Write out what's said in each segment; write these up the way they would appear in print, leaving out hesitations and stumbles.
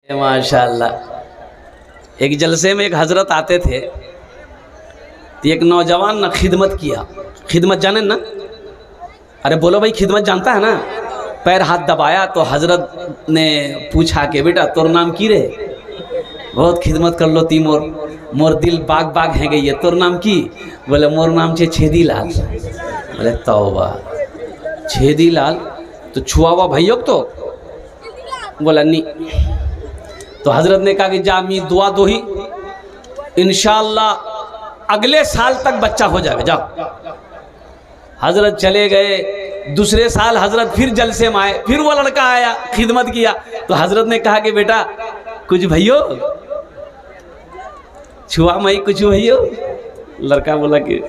माशाअल्लाह। एक जलसे में एक हजरत आते थे तो एक नौजवान ना खिदमत किया। खिदमत जाने ना? अरे बोलो भाई, खिदमत जानता है ना? पैर हाथ दबाया तो हजरत ने पूछा कि बेटा तोर नाम की रे? बहुत खिदमत कर लो ती मोर दिल बाग बाग है गई है। तोर नाम की? बोले मोर नाम छे छेदी लाल। बोले तौबा, छेदी लाल तो छुआ हुआ भैया तो? बोला नहीं। तो हजरत ने कहा कि जा मी दुआ दो ही, इंशाअल्लाह अगले साल तक बच्चा हो जाएगा, जाओ। हजरत चले गए। दूसरे साल हजरत फिर जलसे में आए, फिर वो लड़का आया, खिदमत किया। तो हजरत ने कहा कि बेटा कुछ भैयो छुआ मई, कुछ भैयो। लड़का बोला कि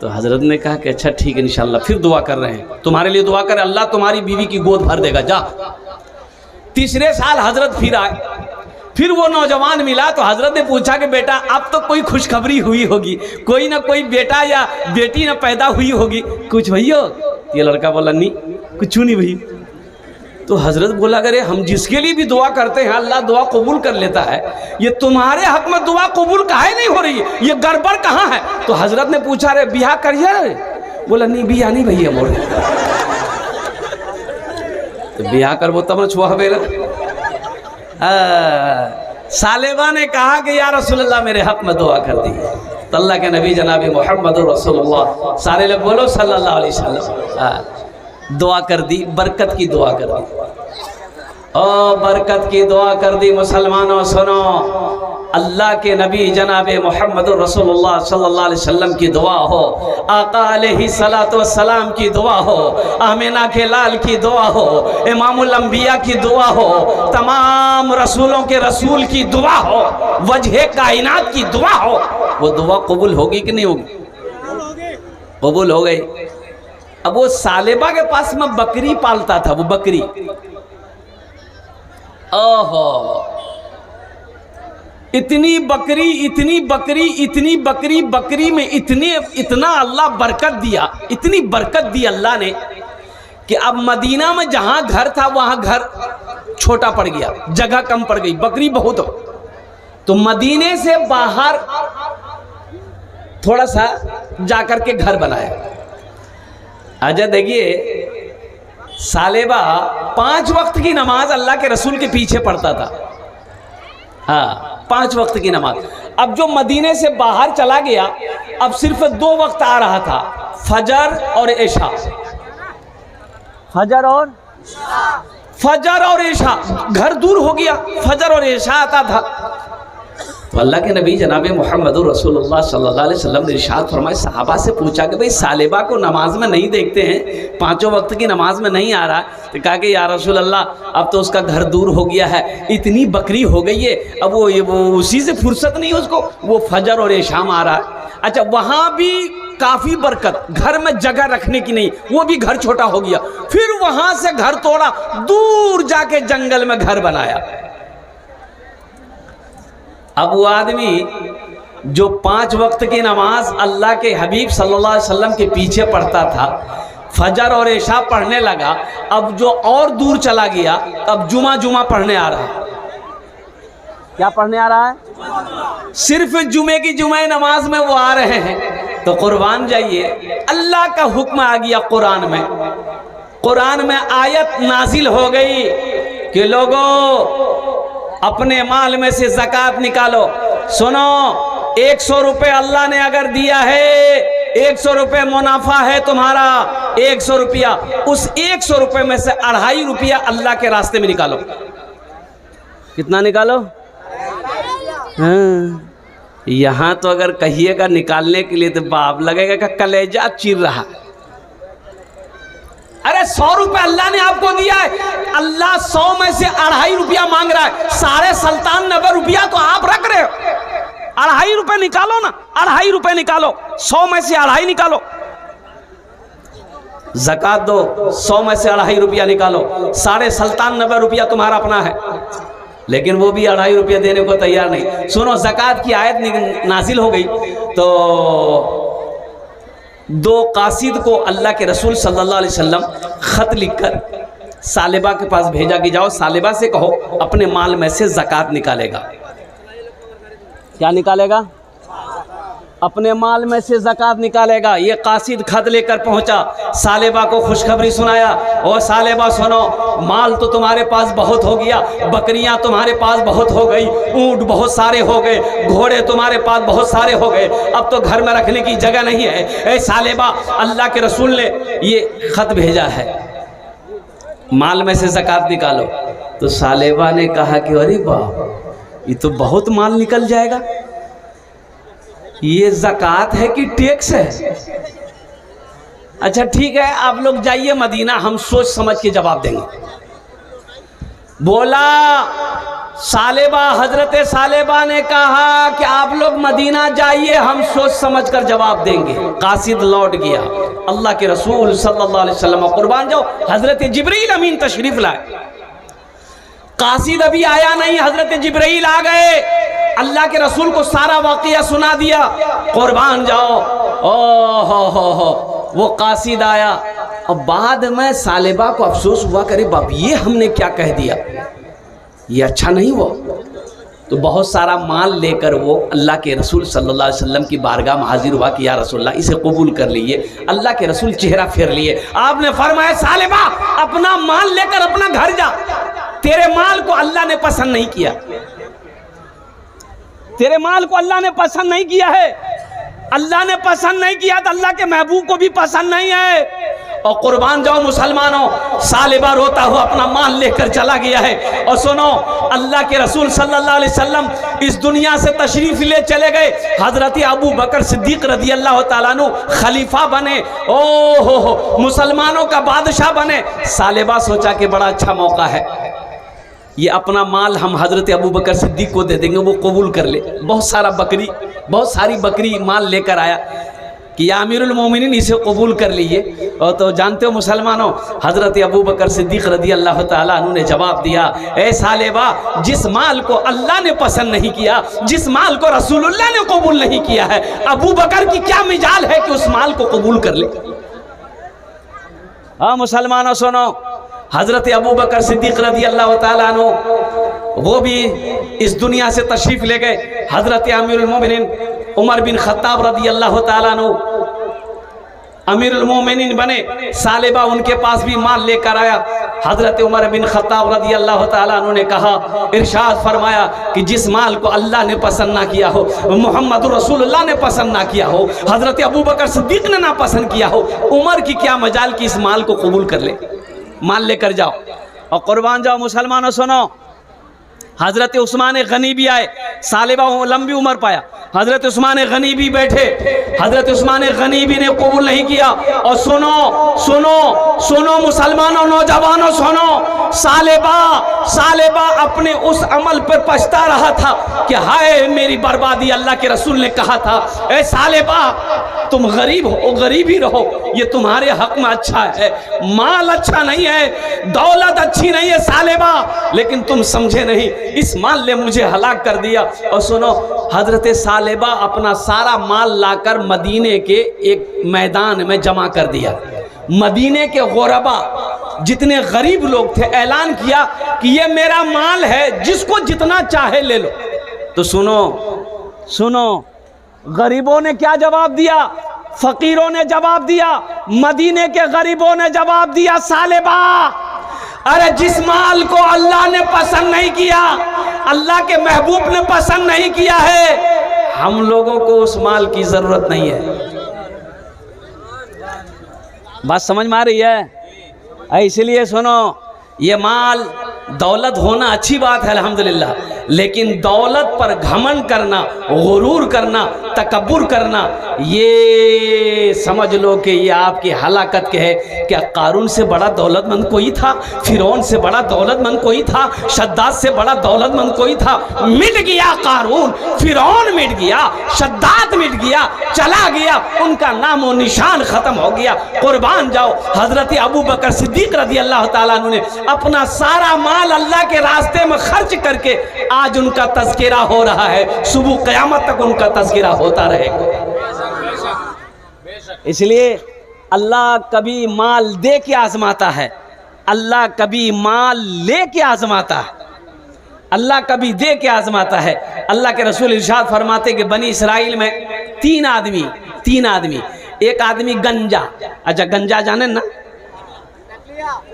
तो हजरत ने कहा कि अच्छा ठीक है, इंशाल्लाह फिर दुआ कर रहे हैं, तुम्हारे लिए दुआ कर, अल्लाह तुम्हारी बीवी की गोद भर देगा, जा। तीसरे साल हजरत फिर आए, फिर वो नौजवान मिला तो हजरत ने पूछा कि बेटा अब तो कोई खुशखबरी हुई होगी, कोई ना कोई बेटा या बेटी ना पैदा हुई होगी, कुछ भैया? ये लड़का बोला नहीं, कुछ नहीं भई। तो हजरत बोला अरे हम जिसके लिए भी दुआ करते हैं अल्लाह दुआ कबूल कर लेता है, ये तुम्हारे हक में दुआ कबूल काहे नहीं हो रही है, ये गड़बड़ कहाँ है? तो हजरत ने पूछा अरे बियाह करिए? बोला नहीं बियाह नहीं भैया मोर। तो बियाह करबो तब छुआ बेरा। सालेबा ने कहा कि या रसूलल्लाह मेरे हक में दुआ कर दी। तो अल्लाह के नबी जनाब मोहम्मद रसूलुल्लाह सारे लोग बोलो सल्लल्लाहु अलैहि वसल्लम दुआ कर दी, बरकत की दुआ कर दी। ओ बरकत की दुआ कर दी। मुसलमानों सुनो, अल्लाह के नबी जनाब मोहम्मद रसूलुल्लाह सल्लल्लाहु अलैहि वसल्लम की दुआ हो, आका अलैहि सलातो वस्सलाम की दुआ हो, आमिना के लाल की दुआ हो, इमामुल अंबिया की दुआ हो, तमाम रसूलों के रसूल की दुआ हो, वजह कायनात की दुआ हो, वो दुआ कबूल होगी कि नहीं होगी? कबूल हो गई। अब वो सालेबा के पास में बकरी पालता था, वो बकरी, ओहो इतनी बकरी इतनी बकरी इतनी बकरी, बकरी में इतना अल्लाह बरकत दिया, इतनी बरकत दी अल्लाह ने कि अब मदीना में जहां घर था वहां घर छोटा पड़ गया, जगह कम पड़ गई, बकरी बहुत हो। तो मदीने से बाहर थोड़ा सा जाकर के घर बनाया। अच्छा देखिए, सालेबा 5 वक्त की नमाज अल्लाह के रसूल के पीछे पढ़ता था। हाँ, 5 वक्त की नमाज। अब जो मदीने से बाहर चला गया, अब सिर्फ 2 वक्त आ रहा था, फजर और इशा। फजर और इशा, घर दूर हो गया, फजर और इशा आता था। तो अल्लाह के नबी जनाब मोहम्मद रसूलुल्लाह सल्लल्लाहु अलैहि वसल्लम ने इरशाद फरमाया, सहाबा से पूछा कि भाई सालेबा को नमाज में नहीं देखते हैं, 5 वक्त की नमाज में नहीं आ रहा। तो कहा कि या रसूल अल्लाह अब तो उसका घर दूर हो गया है, इतनी बकरी हो गई है, अब वो उसी से फुर्सत नहीं है उसको, वो फजर और इशाम आ रहा है। अच्छा वहाँ भी काफ़ी बरकत, घर में जगह रखने की नहीं, वो भी घर छोटा हो गया। फिर वहाँ से घर तोड़ा, दूर जाके जंगल में घर बनाया। अब वो आदमी जो 5 वक्त की नमाज अल्लाह के हबीब सल्लल्लाहु अलैहि वसल्लम के पीछे पढ़ता था, फजर और इशा पढ़ने लगा, अब जो और दूर चला गया, अब जुमा पढ़ने आ रहा है। क्या पढ़ने आ रहा है? सिर्फ जुमे की जुमे नमाज में वो आ रहे हैं। तो कुर्बान जाइए, अल्लाह का हुक्म आ गया कुरान में आयत नाजिल हो गई कि लोगों अपने माल में से ज़कात निकालो। सुनो, 100 रुपये अल्लाह ने अगर दिया है, 100 रुपये मुनाफा है तुम्हारा, 100 रुपया, उस 100 रुपये में से 2.5 रुपया अल्लाह के रास्ते में निकालो। कितना निकालो? हाँ, यहाँ तो अगर कहिएगा निकालने के लिए तो बाप लगेगा कि कलेजा चिर रहा। अरे 100 रुपये अल्लाह ने आपको दिया है, अल्लाह 100 में से 2.5 रुपया मांग रहा है, 97.5 रुपया तो आप रख रहे हो। 2.5 रुपये निकालो ना, 2.5 रुपये निकालो, 100 में से 2.5 निकालो, ज़कात दो, 100 में से 2.5 रुपया निकालो, 97.5 रुपया तुम्हारा अपना है। लेकिन वो भी 2.5 रुपया देने को तैयार नहीं। सुनो, ज़कात की आयत नाजिल हो गई तो 2 कासिद को अल्लाह के रसूल सल्लल्लाहु अलैहि वसल्लम खत लिखकर सालेबा के पास भेजा कि जाओ सालेबा से कहो अपने माल में से ज़कात निकालेगा। क्या निकालेगा? अपने माल में से ज़कात निकालेगा। ये कासिद खत लेकर पहुंचा, सालेबा को खुशखबरी सुनाया, और सालेबा सुनो, माल तो तुम्हारे पास बहुत हो गया, बकरियां तुम्हारे पास बहुत हो गई, ऊंट बहुत सारे हो गए, घोड़े तुम्हारे पास बहुत सारे हो गए, अब तो घर में रखने की जगह नहीं है। ए सालेबा, अल्लाह के रसूल ने ये खत भेजा है, माल में से ज़कात निकालो। तो सालेबा ने कहा कि अरे वाह, ये तो बहुत माल निकल जाएगा, ये ज़कात है कि टैक्स है? अच्छा ठीक है, आप लोग जाइए मदीना, हम सोच समझ के जवाब देंगे। बोला सालेबा, हजरत सालेबा ने कहा कि आप लोग मदीना जाइए, हम सोच समझ कर जवाब देंगे। कासिद लौट गया, अल्लाह के रसूल सल्लल्लाहु अलैहि वसल्लम कुर्बान जाओ, हजरत जिब्रील अमीन तशरीफ लाए। कासिद अभी आया नहीं, हजरत जिब्रील आ गए, अल्लाह के रसूल को सारा वाक़या सुना दिया। कुर्बान जाओ, ओ हो, वो कासिद आया, और बाद में सालेबा को अफसोस हुआ, करे बाप ये हमने क्या कह दिया, ये अच्छा नहीं हुआ। तो बहुत सारा माल लेकर वो अल्लाह के रसूल सल्लल्लाहु अलैहि वसल्लम की बारगाह में हाजिर हुआ कि या रसूलल्लाह, इसे कबूल कर लीजिए। अल्लाह के रसूल चेहरा फेर लिए, आपने फरमाया सालेबा अपना माल लेकर अपना घर जा, तेरे माल को अल्लाह ने पसंद नहीं किया, तेरे माल को अल्लाह ने पसंद नहीं किया है, अल्लाह ने पसंद नहीं किया तो अल्लाह के महबूब को भी पसंद नहीं है। और कुर्बान जाओ मुसलमानों, सालेबा रोता हुआ अपना माल लेकर चला गया है। और सुनो, अल्लाह के रसूल सल्लल्लाहु अलैहि वसल्लम इस दुनिया से तशरीफ ले चले गए, हजरत अबू बकर सिद्दीक रदी अल्लाह तआला अन्हु खलीफा बने, ओ हो मुसलमानों का बादशाह बने। सालेबा सोचा कि बड़ा अच्छा मौका है, ये अपना माल हम हजरत अबू बकर सिद्दीक को दे देंगे, वो कबूल कर ले। बहुत सारी बकरी माल लेकर आया कि या अमीरुल मोमिनीन, इसे कबूल कर लीजिए। और तो जानते हो मुसलमानों, हजरत अबू बकर सिद्दीक रदी अल्लाह तआला अन्हु ने जवाब दिया, ए सालेबा, जिस माल को अल्लाह ने पसंद नहीं किया, जिस माल को रसूलुल्लाह ने कबूल नहीं किया है, अबू बकर की क्या मिजाल है कि उस माल को कबूल कर ले। हाँ मुसलमानों सुनो, हजरत अबू बकर सिद्दीक रदी अल्लाह तआला अन्हु वो भी इस दुनिया से तशरीफ ले गए। हजरत अमीरुल मोमिनीन उमर बिन खत्ताब रदी अल्लाह तआला अन्हु अमीरुल मोमिनीन बने। सालेबा उनके पास भी माल लेकर आया। हजरत उमर बिन खत्ताब रदी अल्लाह तआला अन्हु ने कहा, इरशाद फरमाया कि जिस माल को अल्लाह ने पसंद ना किया हो, मोहम्मद रसूलुल्लाह ने पसंद ना किया हो, हजरत अबू बकर सिद्दीक ने ना पसंद किया हो, उमर की क्या मजाल कि इस माल को कबूल कर ले, माल लेकर जाओ। और कुर्बान जाओ मुसलमानों सुनो, हजरत उस्मान गनी भी आए, सालेबा लंबी उम्र पाया, हजरत उस्मान गनी भी बैठे, हजरत उस्मान गनी भी ने कबूल नहीं किया। और सुनो सुनो सुनो मुसलमानों, नौजवानों सुनो, सालेबा अपने उस अमल पर पछता रहा था कि हाय मेरी बर्बादी। अल्लाह के रसूल ने कहा था, ए सालेबा तुम गरीब हो, गरीब ही रहो, ये तुम्हारे हक में अच्छा है, माल अच्छा नहीं है, दौलत अच्छी नहीं है सालेबा, लेकिन तुम समझे नहीं, इस माल ने मुझे हलाक कर दिया। और सुनो, हजरत सालेबा अपना सारा माल लाकर मदीने के एक मैदान में जमा कर दिया। मदीने के गुरबा जितने गरीब लोग थे, ऐलान किया कि ये मेरा माल है, जिसको जितना चाहे ले लो। तो सुनो सुनो, गरीबों ने क्या जवाब दिया, फकीरों ने जवाब दिया, मदीने के गरीबों ने जवाब दिया, सालेबा अरे जिस माल को अल्लाह ने पसंद नहीं किया, अल्लाह के महबूब ने पसंद नहीं किया है, हम लोगों को उस माल की जरूरत नहीं है। बात समझ में आ रही है? इसलिए सुनो, ये माल दौलत होना अच्छी बात है अल्हम्दुलिल्लाह, लेकिन दौलत पर घमंड करना, गुरूर करना, तकब्बुर करना, ये समझ लो कि ये आपकी हलाकत के है। क्या कारून से बड़ा दौलतमंद कोई था? फिरौन से बड़ा दौलतमंद कोई था? शद्दाद से बड़ा दौलतमंद कोई था? मिट गया कारून, फिरौन मिट गया, शद्दाद मिट गया, चला गया, उनका नामो निशान खत्म हो गया। कुर्बान जाओ, हजरत अबू बकर सिद्दीक रदी अल्लाह तआला अन्हु ने अपना सारा माल अल्लाह के रास्ते में खर्च करके आज उनका तज़किरा हो रहा है, सुबह क़यामत तक उनका तज़किरा होता रहेगा। इसलिए अल्लाह कभी माल दे के आजमाता है, अल्लाह कभी माल ले के आजमाता है, अल्लाह कभी दे के आजमाता है। अल्लाह के रसूल इरशाद फरमाते कि बनी इसराइल में तीन आदमी, एक आदमी गंजा, अच्छा गंजा जाने ना,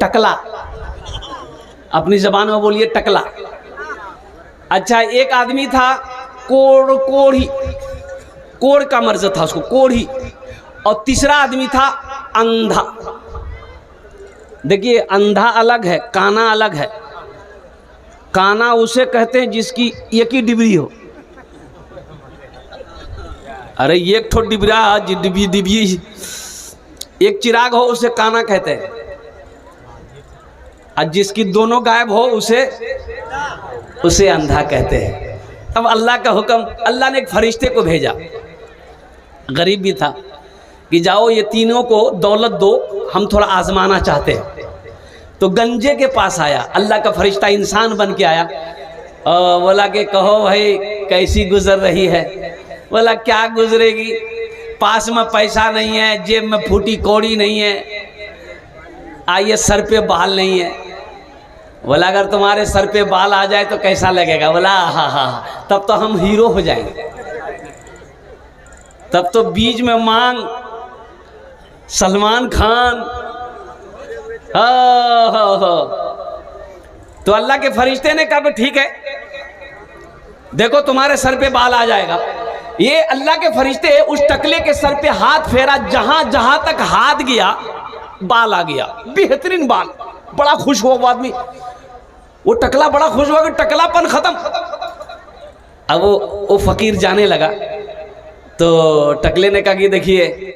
टकला, अपनी जबान में बोलिए टकला। अच्छा एक आदमी था कोढ़ी, कोढ़ का मर्ज था उसको, कोढ़ी। और तीसरा आदमी था अंधा। देखिए अंधा अलग है, काना अलग है। काना उसे कहते हैं जिसकी एक ही डिबरी हो। अरे एक ठो डिबरा, डिबी एक चिराग हो उसे काना कहते हैं, और जिसकी दोनों गायब हो उसे अंधा कहते हैं। अब अल्लाह का हुक्म, अल्लाह ने एक फरिश्ते को भेजा, गरीब भी था, कि जाओ ये तीनों को दौलत दो, हम थोड़ा आजमाना चाहते हैं। तो गंजे के पास आया, अल्लाह का फरिश्ता इंसान बन के आया, और बोला कि कहो भाई कैसी गुजर रही है। बोला क्या गुजरेगी, पास में पैसा नहीं है, जेब में फूटी कौड़ी नहीं है, आइए सर पे बाल नहीं है। बोला अगर तुम्हारे सर पे बाल आ जाए तो कैसा लगेगा। बोला हाँ, तब तो हम हीरो हो जाएंगे, तब तो बीच में मांग सलमान खान। तो अल्लाह के फरिश्ते ने कहा ठीक है, देखो तुम्हारे सर पे बाल आ जाएगा। ये अल्लाह के फरिश्ते उस टकले के सर पे हाथ फेरा, जहां जहां तक हाथ गया बाल आ गया, बेहतरीन बाल। बड़ा खुश हुआ वो आदमी, वो टकला बड़ा खुश हुआ कि टकलापन खत्म। अब वो फकीर जाने लगा, तो टकले ने कहा कि देखिए